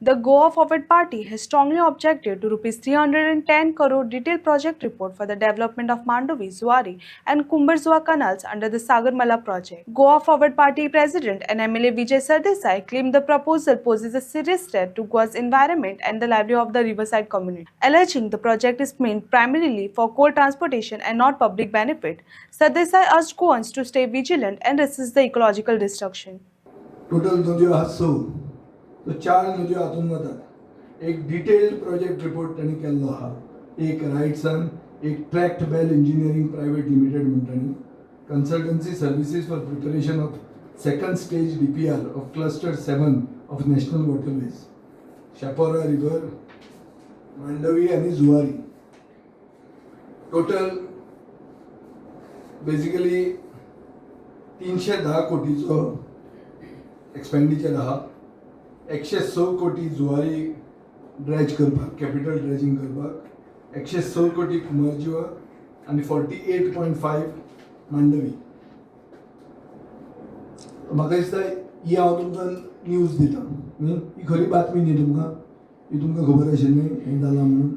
The Goa Forward Party has strongly objected to Rs 310 crore detailed project report for the development of Mandovi, Zuari and Kumbarzua canals under the Sagarmala project. Goa Forward Party President and MLA Vijay Sardesai claimed the proposal poses a serious threat to Goa's environment and the livelihood of the riverside community, alleging the project is meant primarily for coal transportation and not public benefit. Sardesai asked Goans to stay vigilant and resist the ecological destruction. Total नद्यो आसा तो 4 नद्यो हातून वतात. एक detailed project report त्यांनी केल्लो आहा. एक रायट्सान, एक Tractebel engineering private limited म्हणटानी consultancy services for preparation of second stage DPR of cluster 7 of national waterways, Chapora river, Mandovi आणि जुवारी. टोटल बेसिकली 310 कोटीचो एक्सपेंडिचर आहा. 106 कोटी जुवारी ड्रेज करपाक, कॅपिटल ड्रेजिंग करपाक, 106 कोटी कुमारजुआ आणि 48.5 मांडवी. म्हाका दिसता ही हांव तुमकां न्यूज दिता न्ही, ही खरी बातमी न्ही तुमकां, ही तुमकां खबर आशिल्लें हें जालां म्हणून.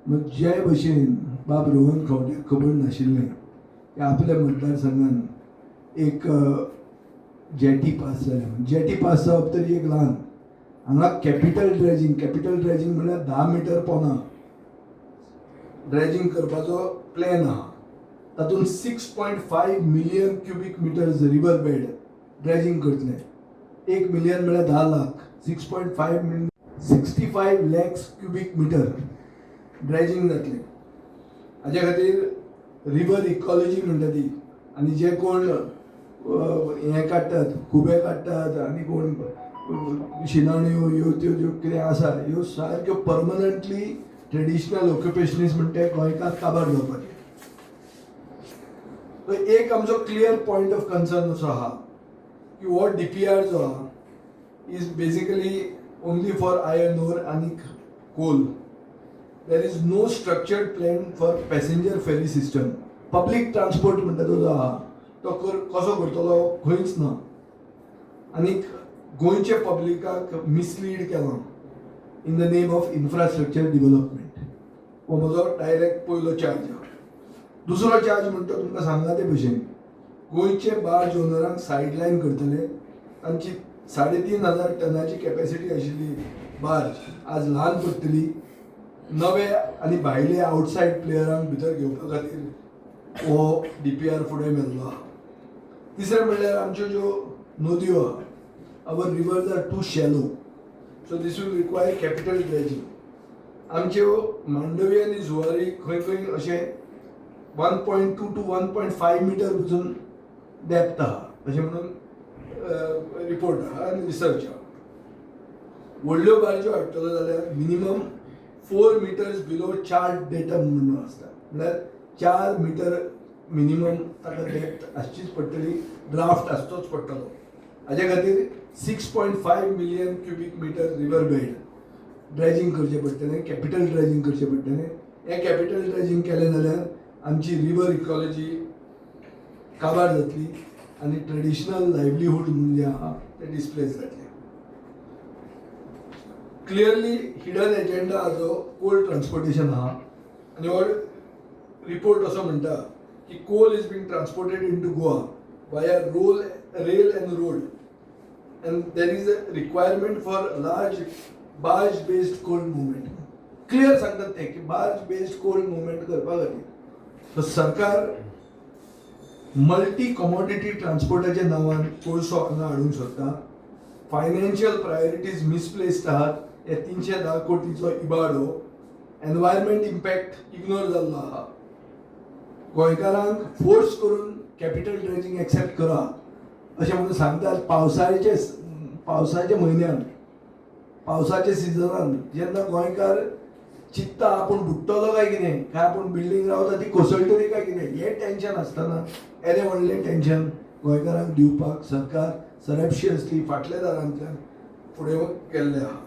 मग जे भशेन बाब रोहन खंवट्याक खबर नाशिल्लें की आपल्या मतदारसंघान एक जेटी पास जालें. जेटी पास जावप तरी एक ल्हान, हांगा कॅपिटल ड्रेजिंग म्हळ्यार 10 मिटर पोंदा ड्रेजिंग करपाचो प्लॅन आहा. तातूंत 6.5 million cubic metres river bed dredging करतले. 1 मिलियन म्हळ्यार 10 lakh, 6.5 million 65 lakhs cubic metre dredging जातले. हाज्या खातीर रिवर इकॉलॉजी म्हणटा ती, आनी जे कोण हें काडटात, खुबे काडटात आनी कोण शिनाण्यो ह्यो त्यो ज्यो कितें आसा ह्यो सारक्यो परमनंटली ट्रेडिशनल ऑक्युपेशनीस्ट म्हणटा ते गोंयकार काबार जावपाचे. एक आमचो क्लियर पॉयंट ऑफ कन्सर्न असो आहा की हो DPR जो आहा is basically only for iron ore आनी coal. There is no structured plan for passenger ferry system. Public transport म्हणटा तो जो आहा तो कसो करतलो खंयच ना. आनी गोंयचे पब्लिकाक मिसलीड केलां in the name of infrastructure development. हो म्हजो डायरेक्ट पयलो चार्ज आहा. दुसरो चार्ज म्हणटा तुमकां सांगला ते भशेन गोंयचे बार्ज ओनरांक सायडलायन करतले. तांची 3,500 टनाची कॅपॅसिटी आशिल्ली बार्ज आज ल्हान पडटली. नवे आनी भायले आवटसायड प्लेयरांक भितर घेवपा खातीर हो DPR फुडें मेल्लो आहा. तिसरें म्हणल्यार आमच्यो ज्यो नद्यो आहा, our rivers are too shallow, so this will require capital dredging. आमच्यो मांडवी आनी जुवारी खंय खंय अशें 1.2 to 1.5 मिटर पसून डेप्थ आहा अशें म्हणून रिपोर्ट आहा आनी रिसर्च आहा. व्हडल्यो बार्ज्यो हाडटलो जाल्यार minimum 4 metres below chart datum म्हणून आसता, म्हळ्यार 4 मिटर मिनिमम ताका डेप्थ आसचीच पडटली, ड्राफ्ट आसचोच पडटलो. हाज्या खातीर 6.5 million cubic metre river bed dredging करचें पडटलें, कॅपिटल ड्रेजिंग करचें पडटलें. हें कॅपिटल ड्रेजिंग केलें जाल्यार आमची रिवर इकॉलॉजी काबार जातली आनी ट्रेडिशनल लायव्हलीहूड म्हणून जें आहा तें डिस्प्लेस जातलें. क्लियरली हिडन एजेंडा जो कोल ट्रान्सपोर्टेशन आहा आनी हो रिपोर्ट असो म्हणटा की coal is being transported into Goa via rail and road and there is a requirement for large barge based coal movement. Clear सांगतात ते की बार्ज बेस्ड कोल मुवमेंट करपा खातीर सरकार मल्टी कमोडिटी ट्रान्सपोर्टाच्या नांवान कोळसो हांगा हाडूंक सोदता. फायनान्शियल प्रायोरिटीज मिसप्लेस्ड आहात. हे 310 कोटीचो इबाडो एनवायरमेंट इम्पॅक्ट इग्नोर जाल्लो आहा. गोंयकारांक फोर्स करून कॅपिटल ड्रेजिंग एक्सेप्ट करा अशें म्हणून सांगतात. पावसाच्या म्हयन्यान, पावसाच्या सिजनान जेन्ना गोंयकार चित्ता आपूण बुडटलो काय कितें, काय आपूण बिल्डींग रावता ती कोसळटली काय कितें, हें टेन्शन आसतना येदें व्हडलें टेन्शन गोंयकारांक दिवपाक सरकार सरेपशियसली फाटल्या दारांतल्यान फुडें गेल्लें आहा.